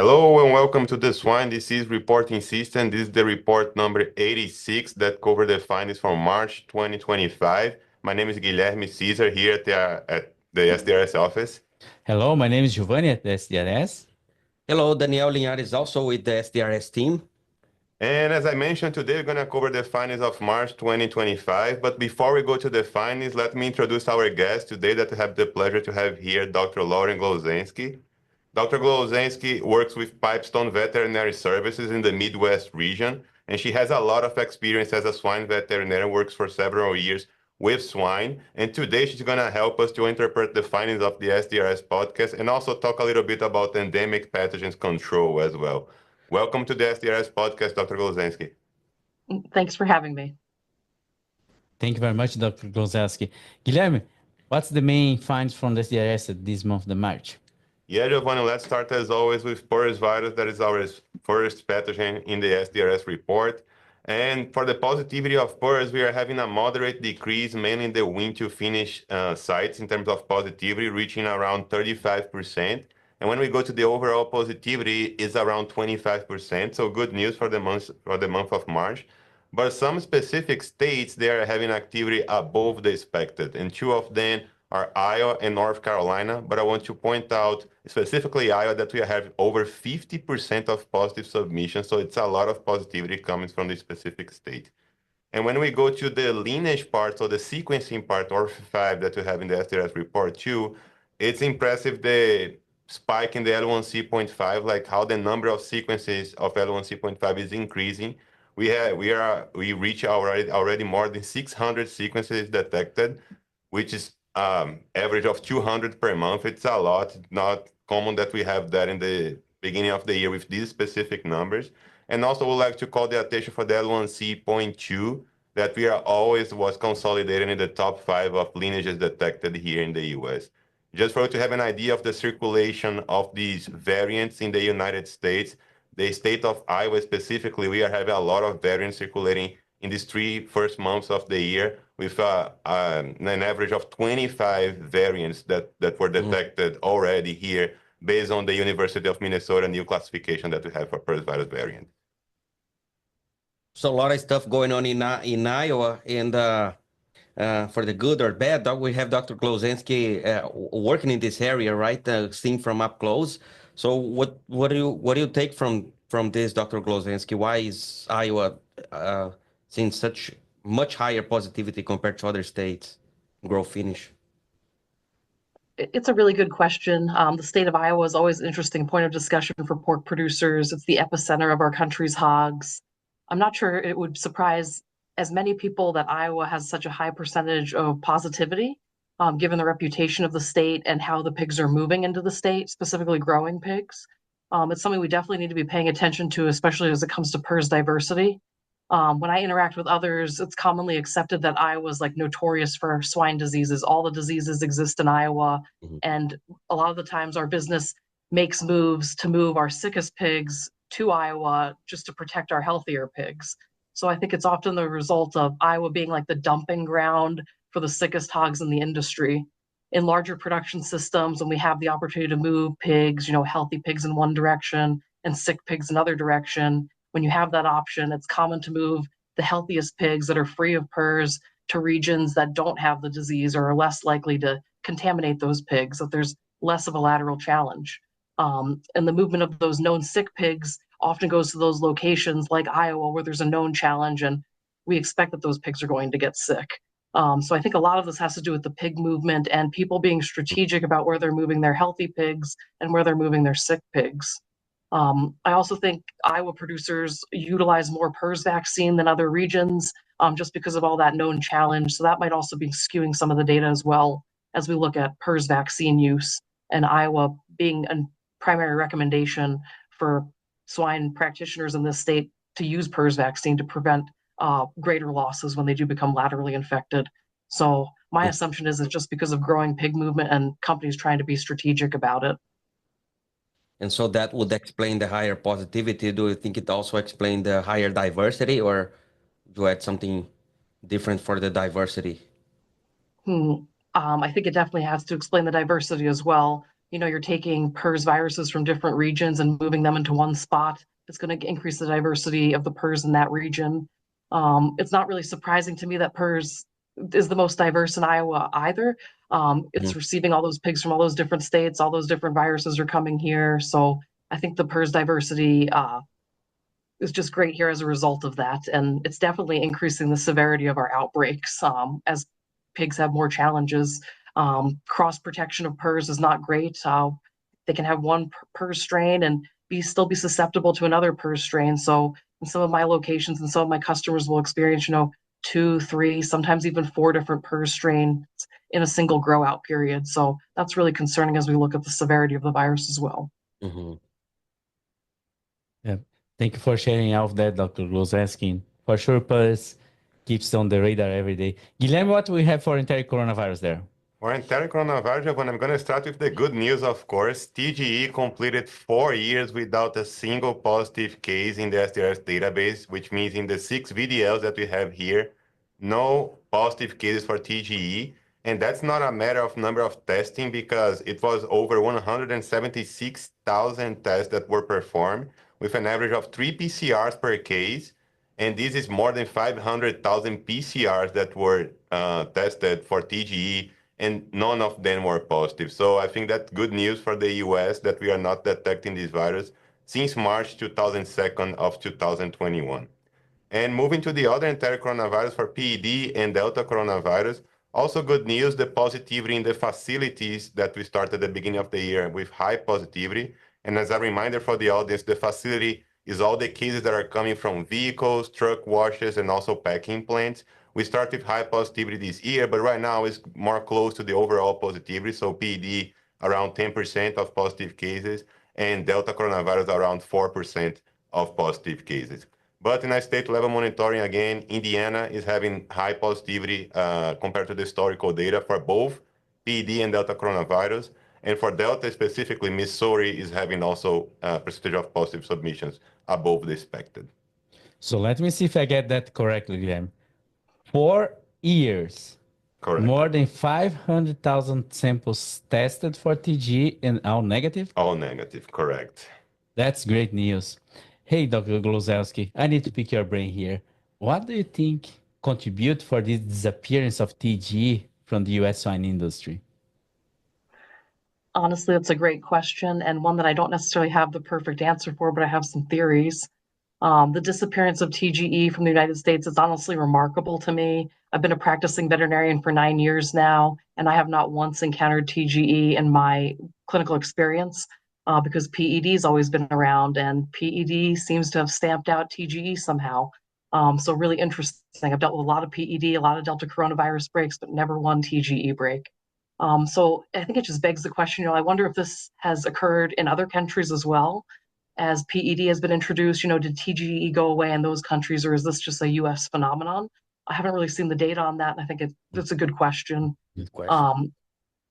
Hello and welcome to the Swine Disease Reporting System. This is the report number 86 that covers the findings from March 2025. My name is Guilherme Caesar here at the SDRS office. Hello, my name is Giovanni at the SDRS. Hello, Daniel Linhares, also with the SDRS team. And as I mentioned, today we're going to cover the findings of March 2025. But before we go to the findings, let me introduce our guest today that I have the pleasure to have here, Dr. Lauren Glowzenski. Dr. Glowzenski works with Pipestone Veterinary Services in the Midwest region, and she has a lot of experience as a swine veterinarian, works for several years with swine. And today she's going to help us to interpret the findings of the SDRS podcast and also talk a little bit about endemic pathogens control as well. Welcome to the SDRS podcast, Dr. Glowzenski. Thanks for having me. Thank you very much, Dr. Glowzenski. Guilherme, what's the main finds from the SDRS this month of March? Yeah, Giovanni, let's start as always with PRRS virus. That is our first pathogen in the SDRS report. And for the positivity of PRRS, we are having a moderate decrease, mainly in the wing to finish sites in terms of positivity, reaching around 35%. And when we go to the overall positivity, is around 25%. So good news for the month of March. But some specific states, they are having activity above the expected. And two of them are Iowa and North Carolina. But I want to point out specifically Iowa that we have over 50% of positive submissions. So it's a lot of positivity coming from the specific state. And when we go to the lineage part, so the sequencing part, ORF5 that we have in the SDRS report too, it's impressive the spike in the L1C.5, like how the number of sequences of L1C.5 is increasing. We reach already more than 600 sequences detected, which is average of 200 per month. It's a lot. It's not common that we have that in the beginning of the year with these specific numbers. And also would like to call the attention for the L1C.2 that we are always was consolidated in the top 5 of lineages detected here in the US. Just for you to have an idea of the circulation of these variants in the United States, the state of Iowa specifically, we are having a lot of variants circulating in these 3 first months of the year with an average of 25 variants that were detected already here based on the University of Minnesota new classification that we have for PRRS virus variant. So a lot of stuff going on in Iowa, and for the good or bad, we have Dr. Glowzenski working in this area, right? Seeing from up close. So what do you take from this, Dr. Glowzenski? Why is Iowa seeing such much higher positivity compared to other states? Grow finish. It's a really good question. The state of Iowa is always an interesting point of discussion for pork producers. It's the epicenter of our country's hogs. I'm not sure it would surprise as many people that Iowa has such a high percentage of positivity, given the reputation of the state and how the pigs are moving into the state, specifically growing pigs. It's something we definitely need to be paying attention to, especially as it comes to PRRS diversity. When I interact with others, it's commonly accepted that Iowa is like notorious for swine diseases. All the diseases exist in Iowa. And a lot of the times our business makes moves to move our sickest pigs to Iowa just to protect our healthier pigs. So I think it's often the result of Iowa being like the dumping ground for the sickest hogs in the industry. In larger production systems, when we have the opportunity to move pigs, healthy pigs in one direction and sick pigs in another direction, when you have that option, it's common to move the healthiest pigs that are free of PRRS to regions that don't have the disease or are less likely to contaminate those pigs, that there's less of a lateral challenge. And the movement of those known sick pigs often goes to those locations like Iowa where there's a known challenge and we expect that those pigs are going to get sick. So I think a lot of this has to do with the pig movement and people being strategic about where they're moving their healthy pigs and where they're moving their sick pigs. I also think Iowa producers utilize more PRRS vaccine than other regions just because of all that known challenge. So that might also be skewing some of the data as well as we look at PRRS vaccine use and Iowa being a primary recommendation for swine practitioners in this state to use PRRS vaccine to prevent greater losses when they do become laterally infected. So my assumption is it's just because of growing pig movement and companies trying to be strategic about it. And so that would explain the higher positivity. Do you think it also explains the higher diversity, or do you add something different for the diversity? I think it definitely has to explain the diversity as well. you're taking PRRS viruses from different regions and moving them into one spot. It's going to increase the diversity of the PRRS in that region. It's not really surprising to me that PRRS is the most diverse in Iowa either. It's receiving all those pigs from all those different states, all those different viruses are coming here. So I think the PRRS diversity is just great here as a result of that. And it's definitely increasing the severity of our outbreaks as pigs have more challenges. Cross protection of PRRS is not great. They can have one PRRS strain and still be susceptible to another PRRS strain. So in some of my locations and some of my customers will experience, 2, 3, sometimes even 4 different PRRS strains in a single grow out period. So that's really concerning as we look at the severity of the virus as well. Mm-hmm. Yeah. Thank you for sharing all of that, Dr. Glowzenski. For sure, PRRS keeps on the radar every day. Guilherme, what do we have for enteric coronavirus there? For enteric coronavirus, when I'm going to start with the good news, of course. TGE completed 4 years without a single positive case in the SDRS database, which means in the 6 VDLs that we have here, no positive cases for TGE. And that's not a matter of number of testing because it was over 176,000 tests that were performed with an average of 3 PCRs per case. And this is more than 500,000 PCRs that were tested for TGE, and none of them were positive. So I think that's good news for the US that we are not detecting this virus since March 2002 of 2021. And moving to the other enteric coronavirus for PED and Delta coronavirus, also good news, the positivity in the facilities that we started at the beginning of the year with high positivity. And as a reminder for the audience, the facility is all the cases that are coming from vehicles, truck washes, and also packing plants. We started high positivity this year, but right now it's more close to the overall positivity. So PED around 10% of positive cases, and Delta coronavirus around 4% of positive cases. But in a state level monitoring, again, Indiana is having high positivity compared to the historical data for both PED and Delta coronavirus. And for Delta specifically, Missouri is having also a percentage of positive submissions above the expected. So let me see if I get that correctly, Guilherme. 4 years, Correct. more than 500,000 samples tested for TG and all negative? All negative, correct. That's great news. Hey, Dr. Glowzenski, I need to pick your brain here. What do you think contribute for this disappearance of TG from the US swine industry? Honestly, it's a great question and one that I don't necessarily have the perfect answer for, but I have some theories. The disappearance of TGE from the United States is honestly remarkable to me. I've been a practicing veterinarian for 9 years now, and I have not once encountered TGE in my clinical experience because PED has always been around, and PED seems to have stamped out TGE somehow. So really interesting. I've dealt with a lot of PED, a lot of Delta coronavirus breaks, but never one TGE break. So I think it just begs the question, I wonder if this has occurred in other countries as well. As PED has been introduced, did TGE go away in those countries, or is this just a US phenomenon? I haven't really seen the data on that, and I think it's a good question. Good question.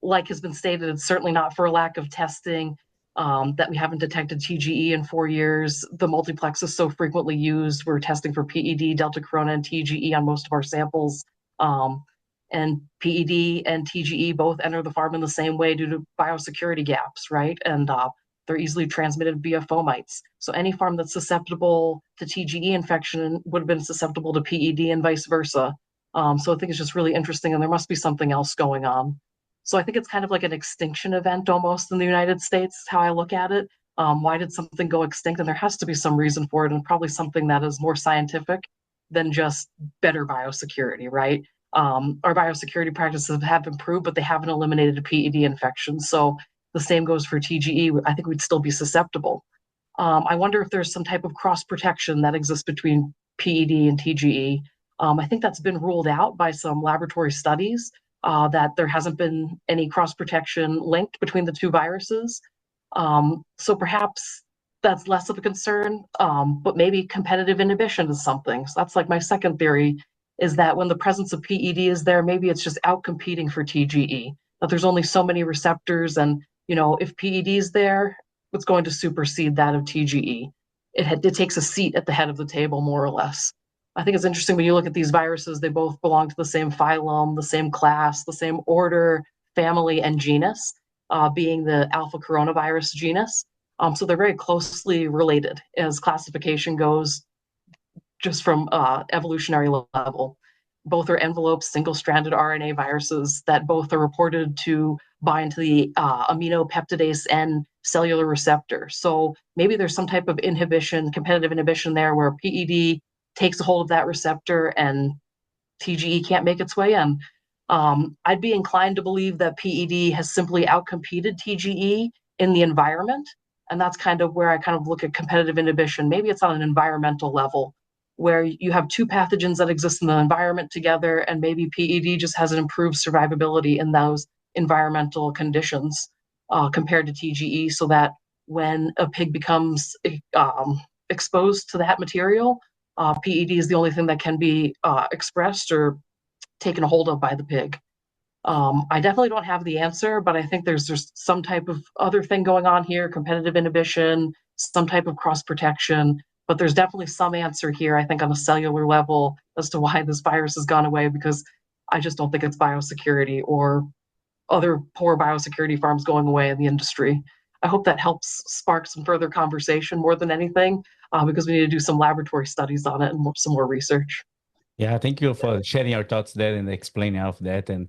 Like has been stated, it's certainly not for a lack of testing that we haven't detected TGE in 4 years. The multiplex is so frequently used. We're testing for PED, Delta Corona, and TGE on most of our samples. And PED and TGE both enter the farm in the same way due to biosecurity gaps, right? And they're easily transmitted via fomites. So any farm that's susceptible to TGE infection would have been susceptible to PED and vice versa. So I think it's just really interesting, and there must be something else going on. So I think it's kind of like an extinction event almost in the United States, is how I look at it. Why did something go extinct? And there has to be some reason for it, and probably something that is more scientific than just better biosecurity, right? Our biosecurity practices have improved, but they haven't eliminated a PED infection. So the same goes for TGE. I think we'd still be susceptible. I wonder if there's some type of cross protection that exists between PED and TGE. I think that's been ruled out by some laboratory studies that there hasn't been any cross protection linked between the two viruses. So perhaps that's less of a concern, but maybe competitive inhibition is something. So that's like my second theory, is that when the presence of PED is there, maybe it's just outcompeting for TGE, that there's only so many receptors, and if PED is there, it's going to supersede that of TGE. It takes a seat at the head of the table, more or less. I think it's interesting when you look at these viruses, they both belong to the same phylum, the same class, the same order, family, and genus. being the alpha coronavirus genus. So they're very closely related as classification goes, just from evolutionary level. Both are enveloped single-stranded RNA viruses that both are reported to bind to the aminopeptidase N cellular receptor. So maybe there's some type of inhibition, competitive inhibition there, where PED takes a hold of that receptor and TGE can't make its way in. I'd be inclined to believe that PED has simply outcompeted TGE in the environment, and that's kind of where I kind of look at competitive inhibition. Maybe it's on an environmental level, where you have two pathogens that exist in the environment together, and maybe PED just has an improved survivability in those environmental conditions compared to TGE, so that when a pig becomes exposed to that material, PED is the only thing that can be expressed or taken a hold of by the pig. I definitely don't have the answer, but I think there's some type of other thing going on here, competitive inhibition, some type of cross protection, but there's definitely some answer here, I think, on a cellular level as to why this virus has gone away, because I just don't think it's biosecurity or other poor biosecurity farms going away in the industry. I hope that helps spark some further conversation more than anything, because we need to do some laboratory studies on it and some more research. Yeah, thank you for sharing your thoughts there and explaining of that. And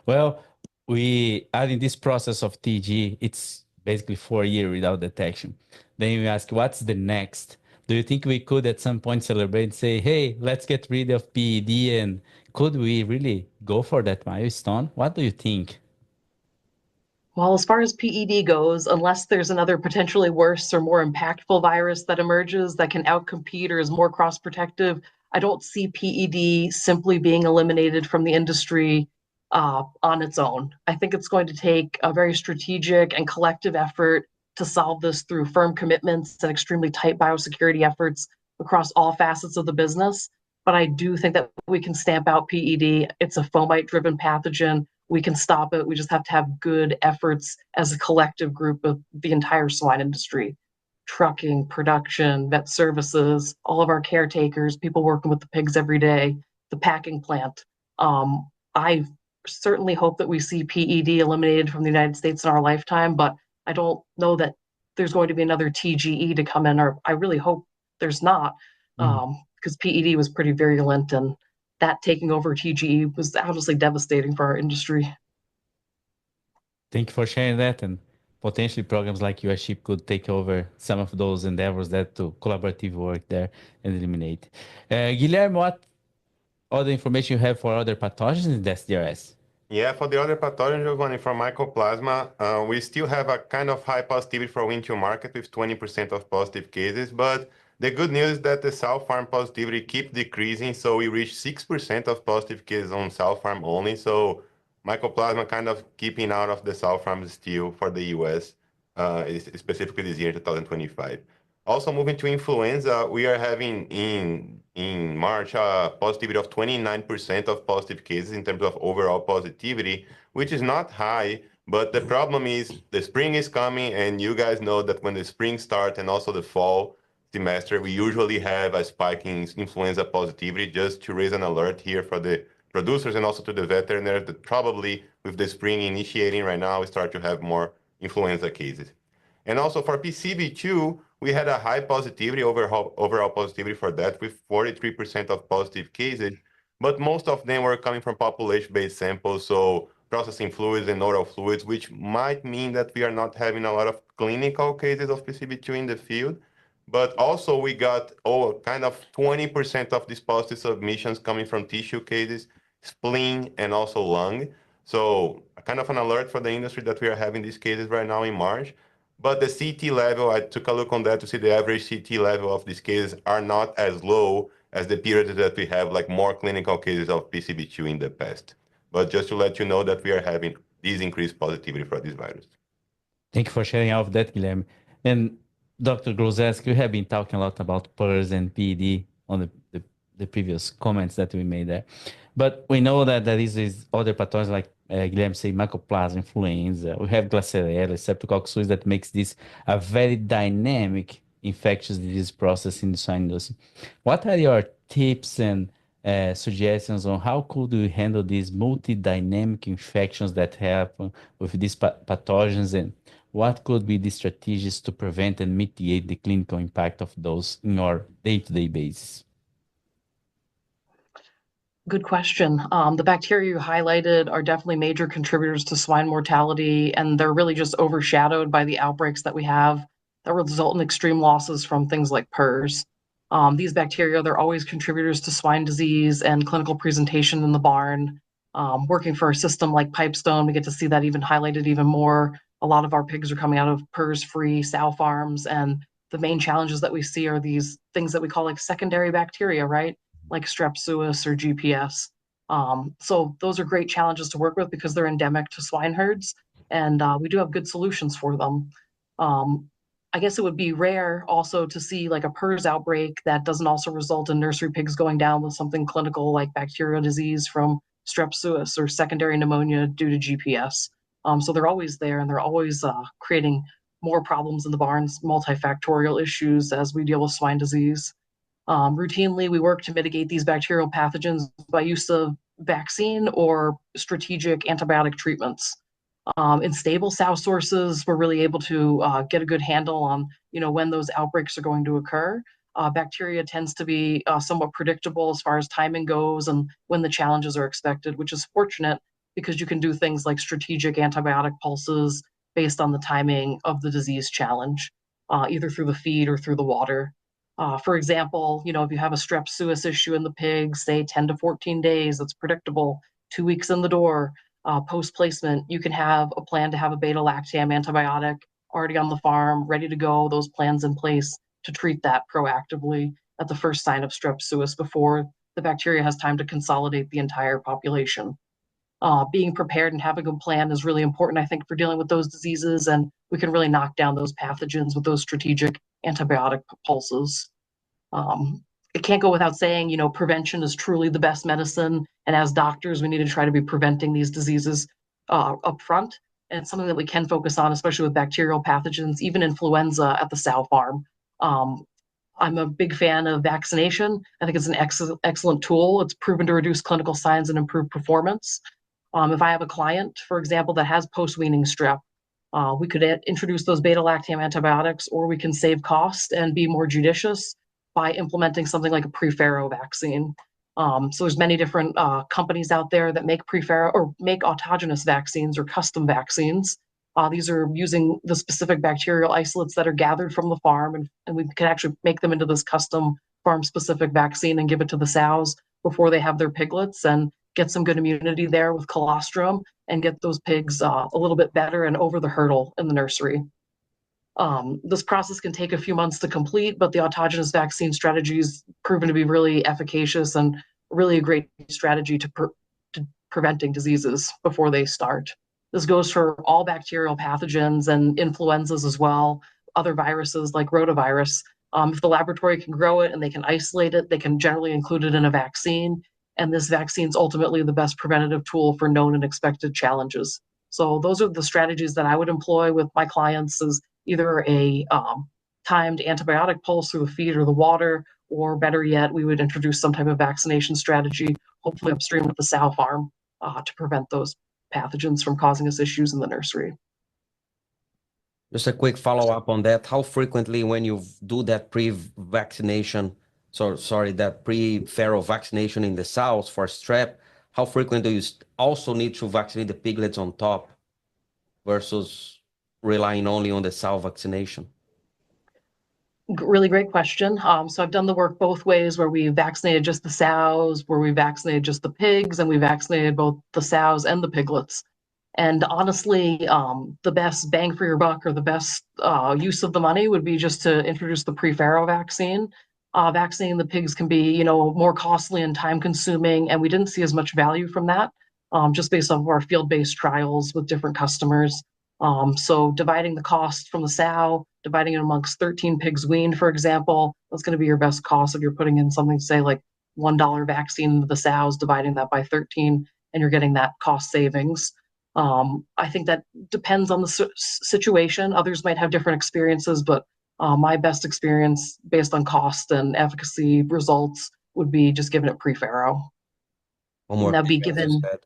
well, we are in this process of TG. It's basically 4 years without detection. Then we ask, what's the next? Do you think we could at some point celebrate and say, hey, let's get rid of PED, and could we really go for that milestone? What do you think? Well, as far as PED goes, unless there's another potentially worse or more impactful virus that emerges that can outcompete or is more cross-protective, I don't see PED simply being eliminated from the industry on its own. I think it's going to take a very strategic and collective effort to solve this through firm commitments and extremely tight biosecurity efforts across all facets of the business. But I do think that we can stamp out PED. It's a fomite-driven pathogen. We can stop it. We just have to have good efforts as a collective group of the entire swine industry, trucking, production, vet services, all of our caretakers, people working with the pigs every day, the packing plant. I certainly hope that we see PED eliminated from the United States in our lifetime, but I don't know that there's going to be another TGE to come in, or I really hope there's not, because PED was pretty virulent, and that taking over TGE was honestly devastating for our industry. Thank you for sharing that. And potentially programs like USShip could take over some of those endeavors that to collaborative work there and eliminate. Guilherme, what other information you have for other pathogens in the SDRS? Yeah, for the other pathogen, Giovanni, from Mycoplasma, we still have a kind of high positivity for win-to market with 20% of positive cases, but the good news is that the sow farm positivity keep decreasing, so we reached 6% of positive cases on sow farm only, so Mycoplasma kind of keeping out of the sow farms still for the US, specifically this year, 2025. Also moving to influenza, we are having in March a positivity of 29% of positive cases in terms of overall positivity, which is not high, but the problem is the spring is coming, and you guys know that when the spring starts and also the fall semester, we usually have a spike in influenza positivity. Just to raise an alert here for the producers and also to the veterinarians that probably with the spring initiating right now, we start to have more influenza cases. And also for PCV2, we had a high positivity, overall positivity for that with 43% of positive cases, but most of them were coming from population-based samples, so processing fluids and oral fluids, which might mean that we are not having a lot of clinical cases of PCV2 in the field. But also we got kind of 20% of these positive submissions coming from tissue cases, spleen, and also lung. So kind of an alert for the industry that we are having these cases right now in March. But the CT level, I took a look on that to see the average CT level of these cases are not as low as the periods that we have like more clinical cases of PCV2 in the past. But just to let you know that we are having this increased positivity for this virus. Thank you for sharing all of that, Guilherme. And Dr. Glowzenski, we have been talking a lot about PRRS and PED on the previous comments that we made there. But we know that there is other pathogens like Guilherme said, Mycoplasma, influenza. We have Glasserella, Streptococcus that makes this a very dynamic infectious disease process in the swine industry. What are your tips and suggestions on how could we handle these multi-dynamic infections that happen with these pathogens, and what could be the strategies to prevent and mitigate the clinical impact of those in your day-to-day basis? Good question. The bacteria you highlighted are definitely major contributors to swine mortality, and they're really just overshadowed by the outbreaks that we have that result in extreme losses from things like PRRS. These bacteria, they're always contributors to swine disease and clinical presentation in the barn. Working for a system like Pipestone, we get to see that even highlighted even more. A lot of our pigs are coming out of PRRS-free sow farms, and the main challenges that we see are these things that we call like secondary bacteria, right? Like strep suis or GPS. So those are great challenges to work with because they're endemic to swine herds, and we do have good solutions for them. I guess it would be rare also to see like a PRRS outbreak that doesn't also result in nursery pigs going down with something clinical like bacterial disease from strep suis or secondary pneumonia due to GPS. So they're always there, and they're always creating more problems in the barns, multifactorial issues as we deal with swine disease. Routinely, we work to mitigate these bacterial pathogens by use of vaccine or strategic antibiotic treatments. In stable sow sources, we're really able to get a good handle on, when those outbreaks are going to occur. Bacteria tends to be somewhat predictable as far as timing goes and when the challenges are expected, which is fortunate because you can do things like strategic antibiotic pulses based on the timing of the disease challenge, either through the feed or through the water. For example, if you have a strep suis issue in the pigs, say 10 to 14 days, it's predictable, 2 weeks in the door, post-placement, you can have a plan to have a beta-lactam antibiotic already on the farm, ready to go, those plans in place to treat that proactively at the first sign of strep suis before the bacteria has time to consolidate the entire population. Being prepared and having a plan is really important, I think, for dealing with those diseases, and we can really knock down those pathogens with those strategic antibiotic pulses. It can't go without saying, prevention is truly the best medicine, and as doctors, we need to try to be preventing these diseases up front, and it's something that we can focus on, especially with bacterial pathogens, even influenza at the sow farm. I'm a big fan of vaccination. I think it's an excellent tool. It's proven to reduce clinical signs and improve performance. If I have a client, for example, that has post-weaning strep, we could introduce those beta-lactam antibiotics, or we can save cost and be more judicious by implementing something like a pre-farrow vaccine. So there's many different companies out there that make pre-farrow or make autogenous vaccines or custom vaccines. These are using the specific bacterial isolates that are gathered from the farm, and we can actually make them into this custom farm-specific vaccine and give it to the sows before they have their piglets and get some good immunity there with colostrum and get those pigs a little bit better and over the hurdle in the nursery. This process can take a few months to complete, but the autogenous vaccine strategy is proven to be really efficacious and really a great strategy to preventing diseases before they start. This goes for all bacterial pathogens and influenzas as well, other viruses like rotavirus. If the laboratory can grow it and they can isolate it, they can generally include it in a vaccine. And this vaccine is ultimately the best preventative tool for known and expected challenges. So those are the strategies that I would employ with my clients, is either a timed antibiotic pulse through the feed or the water, or better yet, we would introduce some type of vaccination strategy, hopefully upstream at the sow farm, to prevent those pathogens from causing us issues in the nursery. Just a quick follow-up on that. How frequently when you do that pre-vaccination, that pre-farrow vaccination in the sows for strep, how frequent do you also need to vaccinate the piglets on top versus relying only on the sow vaccination? Really great question. So I've done the work both ways, where we vaccinated just the sows, where we vaccinated just the pigs, and we vaccinated both the sows and the piglets. And honestly, the best bang for your buck, or the best use of the money, would be just to introduce the pre-farrow vaccine. Vaccinating the pigs can be, more costly and time-consuming, and we didn't see as much value from that, just based off of our field-based trials with different customers. So dividing the cost from the sow, dividing it amongst 13 pigs weaned, for example, that's going to be your best cost if you're putting in something, say, like $1 vaccine into the sows, dividing that by 13, and you're getting that cost savings. I think that depends on the situation. Others might have different experiences, but my best experience based on cost and efficacy results would be just giving it pre-farrow. Homework, That'd be as you given, said.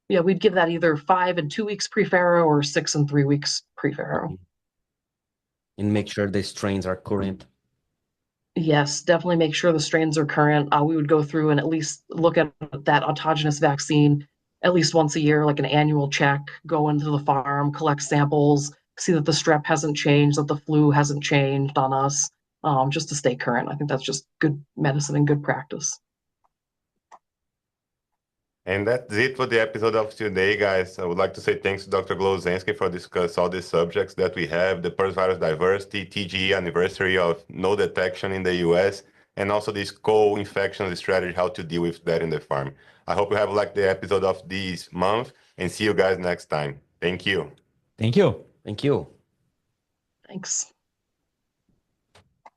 yeah, we'd give that either 5 and 2 weeks pre-farrow or 6 and 3 weeks pre-farrow. And make sure the strains are current. Yes, definitely make sure the strains are current. We would go through and at least look at that autogenous vaccine at least once a year, like an annual check, go into the farm, collect samples, see that the strep hasn't changed, that the flu hasn't changed on us, just to stay current. I think that's just good medicine and good practice. And that's it for the episode of today, guys. I would like to say thanks to Dr. Glowzenski for discuss all these subjects that we have, the PRRS virus diversity, TGE anniversary of no detection in the US, and also this co-infection strategy, how to deal with that in the farm. I hope you have liked the episode of this month, and see you guys next time. Thank you. Thank you. Thank you. Thanks.